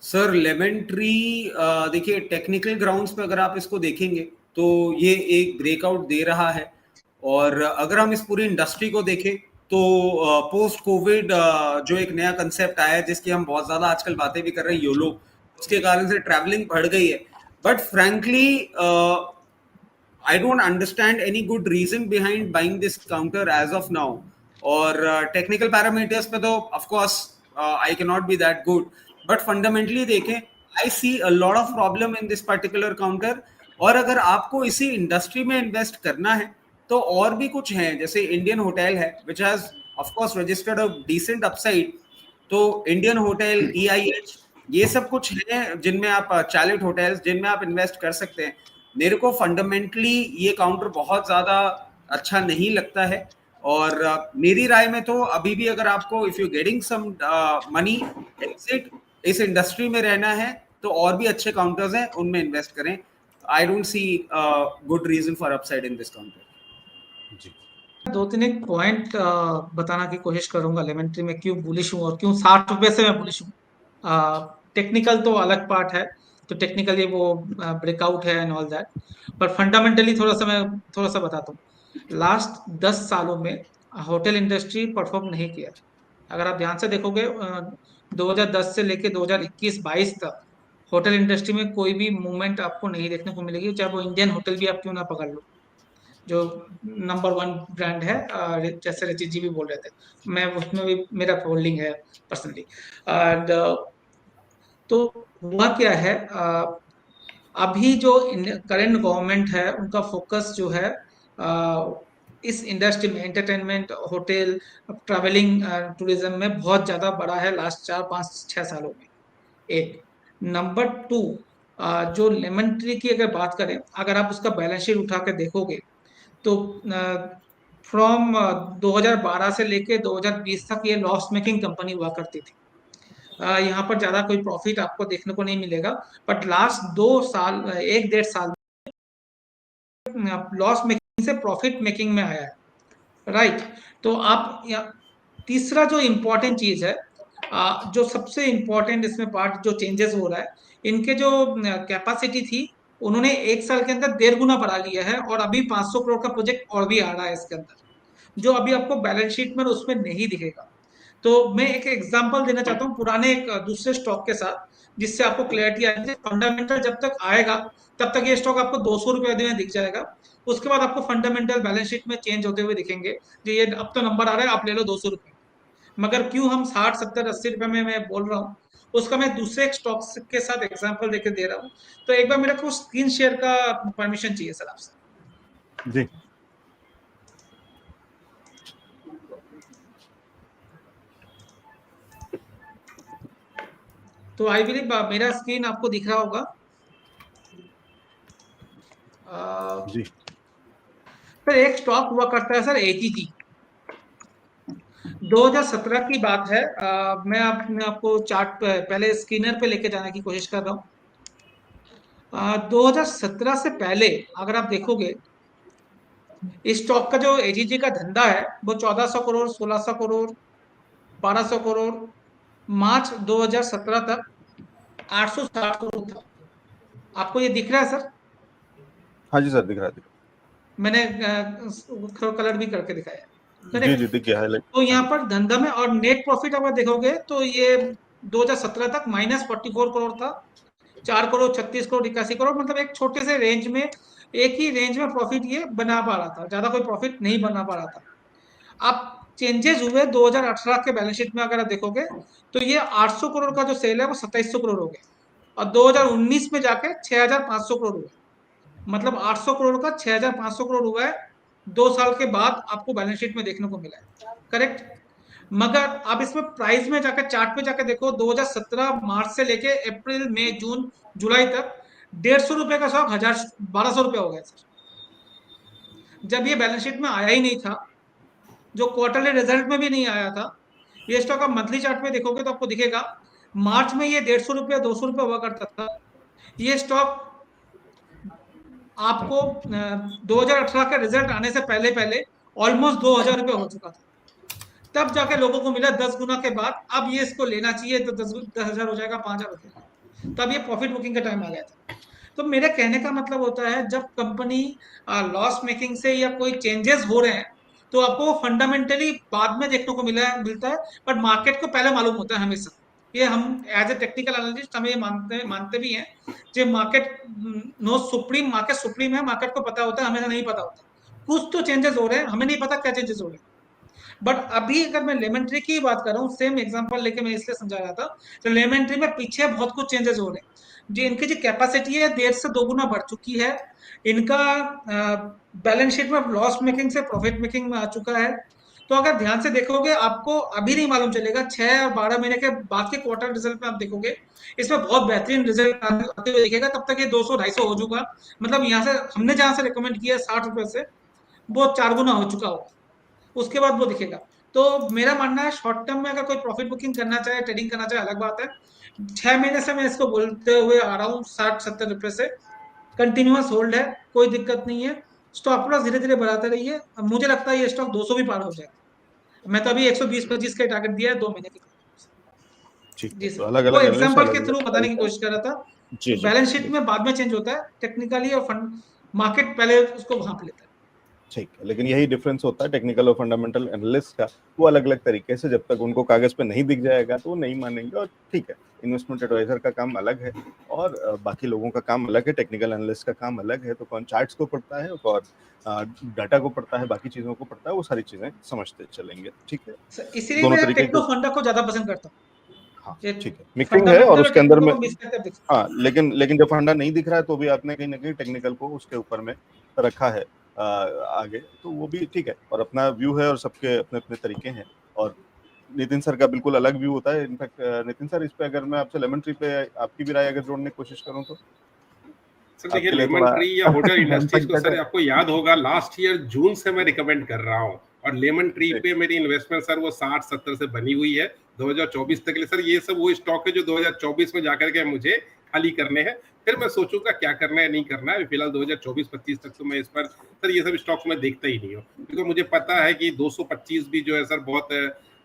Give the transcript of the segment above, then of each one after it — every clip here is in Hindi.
सर लेमन ट्री, देखिए टेक्निकल ग्राउंड्स पे अगर आप इसको देखेंगे तो ये एक ब्रेकआउट दे रहा है। और अगर हम इस पूरी इंडस्ट्री को देखें तो पोस्ट कोविड जो एक नया कंसेप्ट आया है जिसकी हम बहुत ज्यादा आजकल बातें भी कर रहे हैं, योलो, उसके कारण से ट्रैवलिंग बढ़ गई है। But frankly I don't understand any good reason behind buying this counter as of now. और टेक्निकल पैरामीटर्स पे तो of course I can not be that good, but fundamentally देखें I see a lot of problem in this particular counter. और अगर आपको इसी इंडस्ट्री में इन्वेस्ट करना है तो और भी कुछ है, जैसे इंडियन होटल है which has of course registered a decent upside. तो इंडियन होटल, EIH, ये सब कुछ है जिनमें आप चैलेट होटल्स जिनमें आप इन्वेस्ट कर सकते हैं। मेरे को फंडामेंटली ये काउंटर बहुत ज्यादा अच्छा नहीं लगता है। और मेरी राय में तो अभी भी अगर आपको if you getting some money exit इस इंडस्ट्री में रहना है तो और भी अच्छे काउंटर्स हैं, उनमें इन्वेस्ट करें। I don't see good reason for upside in this counter. जी, दो तीन एक पॉइंट बताना की कोशिश करूंगा लेमन ट्री में क्यों बुलिश हूँ और क्यों 60 रुपए से मैं बुलिश हूँ। टेक्निकल तो अलग पार्ट है, तो टेक्निकली वो ब्रेकआउट है एंड ऑल दैट, पर फंडामेंटली मैं थोड़ा सा बताता हूँ। लास्ट 10 सालों में होटल इंडस्ट्री परफॉर्म नहीं किया। अगर आप ध्यान से देखोगे 2010 से लेके 2021-22 तक होटल इंडस्ट्री में कोई भी मूवमेंट आपको नहीं देखने को मिलेगी, चाहे वो इंडियन होटल भी आप क्यों ना पकड़ लो, जो नंबर 1 ब्रांड है। जैसे रचित जी भी बोल रहे थे, मैं उसमें भी मेरा होल्डिंग है पर्सनली। एंड तो हुआ क्या है, अभी जो करंट गवर्नमेंट है उनका फोकस जो है इस इंडस्ट्री में एंटरटेनमेंट, होटल, ट्रैवलिंग, टूरिज्म में बहुत ज्यादा बड़ा है लास्ट 4-5-6 सालों में। एक नंबर 2, जो लेमन ट्री की अगर बात करें, अगर आप उसका बैलेंस शीट उठा के देखोगे तो फ्रॉम 2012 से लेके 2020 तक ये लॉस मेकिंग कंपनी हुआ करती थी। यहाँ पर ज्यादा कोई प्रॉफिट आपको देखने को नहीं मिलेगा, बट लास्ट 2 साल, 1-1.5 साल लॉस मेकिंग से प्रॉफिट मेकिंग में आया है। राइट। तो आप तीसरा जो इम्पोर्टेंट चीज है, जो सबसे इम्पोर्टेंट इसमें पार्ट जो चेंजेस हो रहा है, इनके जो कैपेसिटी थी उन्होंने 1 साल के अंदर 1.5 गुना बढ़ा लिया है, और अभी 500 करोड़ का प्रोजेक्ट और भी आ रहा है इसके अंदर, जो अभी आपको बैलेंस शीट में उसमें नहीं दिखेगा। तो मैं एक एग्जांपल देना चाहता हूँ पुराने एक दूसरे स्टॉक के साथ, जिससे आपको क्लैरिटी आ जाए। फंडामेंटल जब तक आएगा तब तक ये स्टॉक आपको 200 रुपए में दिख जाएगा, उसके बाद आपको फंडामेंटल बैलेंस शीट में चेंज होते हुए दिखेंगे। जो ये अब तो नंबर आ रहा है, आप ले लो 200 रुपए। मगर क्यों हम 60, 70, 80 रुपए में मैं बोल रहा हूँ, उसका मैं दूसरे एक स्टॉक के साथ एग्जांपल देके दे रहा हूँ। तो एक बार मेरे को स्क्रीन शेयर का परमिशन चाहिए सर आपसे। जी, तो आई बिलीव मेरा स्क्रीन आपको दिख रहा होगा। जी, सर एक स्टॉक हुआ करता है सर, AGG। 2017 की बात है। मैं आपको चार्ट पहले स्क्रीनर पे लेके जाने की कोशिश कर रहा हूँ। 2017 से पहले अगर आप देखोगे, इस स्टॉक का जो AGG का धंधा है वो 1400 करोड़, 1600 करोड़, 1200 करोड़, मार्च 2017 तक 860 करोड़ था। आपको ये दिख रहा है सर? हाँ जी सर, दिख रहा है। मैंने कलर भी करके दिखाया, जी करेक्ट? जी, दिख गया हाईलाइट। तो यहाँ पर धंधा में और नेट प्रॉफिट अगर देखोगे तो ये 2017 तक -44 करोड़ था। 4 करोड़, 36 करोड़, 81 करोड़, मतलब एक छोटे से रेंज में, एक ही रेंज में प्रॉफिट ये बना पा रहा था, ज्यादा कोई प्रॉफिट नहीं बना पा रहा था। अब चेंजेस हुए 2018 के बैलेंस शीट में, अगर आप देखोगे तो ये 800 करोड़ का जो सेल है वो 2700 करोड़ हो गया, और 2019 में जाके 6500 करोड़ हुआ। मतलब 800 करोड़ का 6500 करोड़ हुआ है, 2 साल के बाद आपको बैलेंस शीट में देखने को मिला है, करेक्ट? मगर आप इसमें प्राइस में जाकर चार्ट पे जाकर देखो, 2017 मार्च से लेके अप्रैल, मई, जून, जुलाई तक 150 रुपए का स्टॉक 1200 रुपए हो गया सर, जब ये बैलेंस शीट में आया ही नहीं था, जो क्वार्टरली रिजल्ट में भी नहीं आया था। ये स्टॉक आप मंथली चार्ट में देखोगे तो आपको दिखेगा, मार्च में ये 150 रुपया, 200 रुपया हुआ करता था। ये स्टॉक आपको 2018 का रिजल्ट आने से पहले पहले ऑलमोस्ट 2000 रुपये हो चुका था। तब जाके लोगों को मिला 10 गुना के बाद, अब ये इसको लेना चाहिए तो 10,000 हो जाएगा, 5,000 हो जाएगा। तो अब ये प्रॉफिट बुकिंग का टाइम आ गया था। तो मेरे कहने का मतलब होता है जब कंपनी लॉस मेकिंग से या कोई चेंजेस हो रहे हैं तो आपको वो फंडामेंटली बाद में देखने को मिलता है, बट मार्केट को पहले मालूम होता है हमेशा। ये हम एज ए टेक्निकल एनालिस्ट हमें ये मानते भी हैं कि market no supreme, market supreme है, मार्केट को पता होता है, हमें नहीं पता होता। कुछ तो चेंजेस हो रहे हैं, हमें नहीं पता क्या चेंजेस हो रहे हैं। बट अभी अगर मैं लेमन ट्री की बात कर रहा हूँ, सेम एग्जांपल लेके मैं इसलिए समझा रहा था, तो लेमन ट्री में पीछे बहुत कुछ चेंजेस हो रहे हैं। जो इनकी जो कैपेसिटी है 1.5 से 2 गुना बढ़ चुकी है। इनका बैलेंस शीट में लॉस मेकिंग से प्रॉफिट मेकिंग में आ चुका है। तो अगर ध्यान से देखोगे आपको अभी नहीं मालूम चलेगा, 6 और 12 महीने के बाद के क्वार्टर रिजल्ट में आप देखोगे इसमें बहुत बेहतरीन रिजल्ट आते हुए दिखेगा। तब तक ये 200-250 हो चुका, मतलब यहाँ से हमने जहां से रिकमेंड किया 60 रुपए से वो 4 गुना हो चुका होगा, उसके बाद वो दिखेगा। तो मेरा मानना है शॉर्ट टर्म में अगर कोई प्रॉफिट बुकिंग करना चाहे, ट्रेडिंग करना चाहे, अलग बात है। 6 महीने से मैं इसको बोलते हुए आ रहा हूँ 60-70 रुपए से कंटिन्यूअस होल्ड है, कोई दिक्कत नहीं है। स्टॉप लॉस धीरे धीरे बढ़ाते रहिए, अब मुझे लगता है ये स्टॉक 200 भी पार हो जाएगा। मैं तो अभी 120-25 का टारगेट दिया है 2 महीने के। ठीक है, जी तो सर, अलग वो अलग एनालिस्ट एग्जाम्पल अलग के अलग थ्रू बताने की तरीका। कोशिश कर रहा था। जी जी बैलेंस शीट बिल्कुल। में बाद में चेंज होता है टेक्निकली, और फंड मार्केट पहले उसको भांप लेता है। ठीक है, लेकिन यही डिफरेंस होता है टेक्निकल और फंडामेंटल एनालिस्ट का। वो अलग अलग तरीके से, जब तक उनको कागज पे नहीं दिख जाएगा तो वो नहीं मानेंगे। और ठीक है, इन्वेस्टमेंट एडवाइजर का काम अलग है और बाकी लोगों का काम अलग है, टेक्निकल एनालिस्ट का काम अलग है। तो कौन चार्ट्स को पढ़ता है और डाटा को पढ़ता है, बाकी चीजों को पढ़ता है, वो सारी चीजें समझते चलेंगे। ठीक है, इसीलिए दोनों मैं तरीके टेक्नो के। फंडा को ज्यादा पसंद करता हाँ हूँ। ठीक है, मिक्सिंग है और फंडामेंटल और उसके अंदर टेक्निकल में। को मिक्स करके देख। हाँ, लेकिन जब फंडा नहीं दिख रहा है तो भी आपने कहीं ना कहीं टेक्निकल को उसके ऊपर में रखा है आगे, तो वो भी ठीक है। और अपना व्यू है और सबके अपने अपने तरीके हैं। और नितिन सर का बिल्कुल अलग व्यू होता है। इनफैक्ट नितिन सर, इस पे अगर मैं आपसे लेमन ट्री पे आपकी भी राय अगर जोड़ने की कोशिश करूं तो सर देखिए, आपके लिए लेमन थोड़ा ट्री या होटल इंडस्ट्रीज को बेटर सर है। आपको याद होगा लास्ट ईयर जून से मैं रिकमेंड कर रहा हूँ, और लेमन ट्री ठीक। पे मेरी इन्वेस्टमेंट सर वो 60-70 से बनी हुई है 2024 तक के लिए। सर ये सब वो स्टॉक है जो 2024 में जाकर के मुझे खाली करने हैं, फिर मैं सोचूंगा क्या करना है नहीं करना है। फिलहाल 2024-25 तक तो मैं इस पर सर ये सब स्टॉक्स में देखता ही नहीं हूँ, क्योंकि मुझे पता है कि 225 भी जो है सर बहुत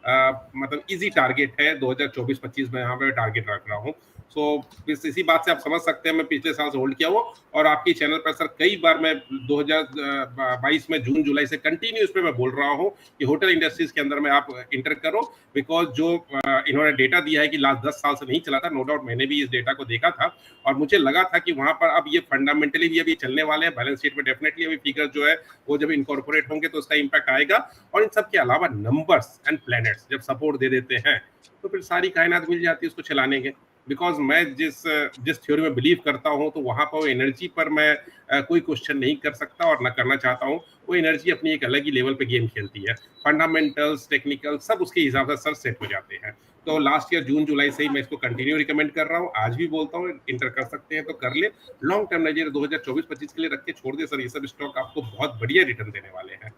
मतलब इजी टारगेट है। 2024-25 में यहाँ पे टारगेट रख रहा हूँ। सो इसी बात से आप समझ सकते हैं मैं पिछले साल से होल्ड किया हुआ, और आपकी चैनल पर सर कई बार मैं 2022 में जून जुलाई से कंटिन्यू इस पे मैं बोल रहा हूँ कि होटल इंडस्ट्रीज के अंदर में आप इंटर करो, बिकॉज जो इन्होंने डेटा दिया है कि लास्ट 10 साल से नहीं चला था, नो डाउट मैंने भी इस डेटा को देखा था, और मुझे लगा था कि वहां पर अब ये फंडामेंटली भी अभी चलने वाले हैं। बैलेंस शीट में डेफिनेटली अभी फिगर जो है वो जब इनकॉर्पोरेट होंगे तो उसका इंपैक्ट आएगा। और इन सब के अलावा नंबर्स एंड प्लैनेट्स जब सपोर्ट दे देते हैं तो फिर सारी कायनात मिल जाती है उसको चलाने के। बिकॉज मैं जिस थ्योरी में बिलीव करता हूँ तो वहां पर एनर्जी पर मैं कोई क्वेश्चन नहीं कर सकता और ना करना चाहता हूँ। वो एनर्जी अपनी एक अलग ही लेवल पे गेम खेलती है, फंडामेंटल्स टेक्निकल सब उसके हिसाब से सर सेट हो जाते हैं। तो लास्ट ईयर जून जुलाई से ही मैं इसको कंटिन्यू रिकमेंड कर रहा हूँ, आज भी बोलता हूँ इंटर कर सकते हैं तो कर ले। लॉन्ग टर्म नजरिए 2024-25 के लिए रख के छोड़ दे सर, ये सब स्टॉक आपको बहुत बढ़िया रिटर्न देने वाले हैं।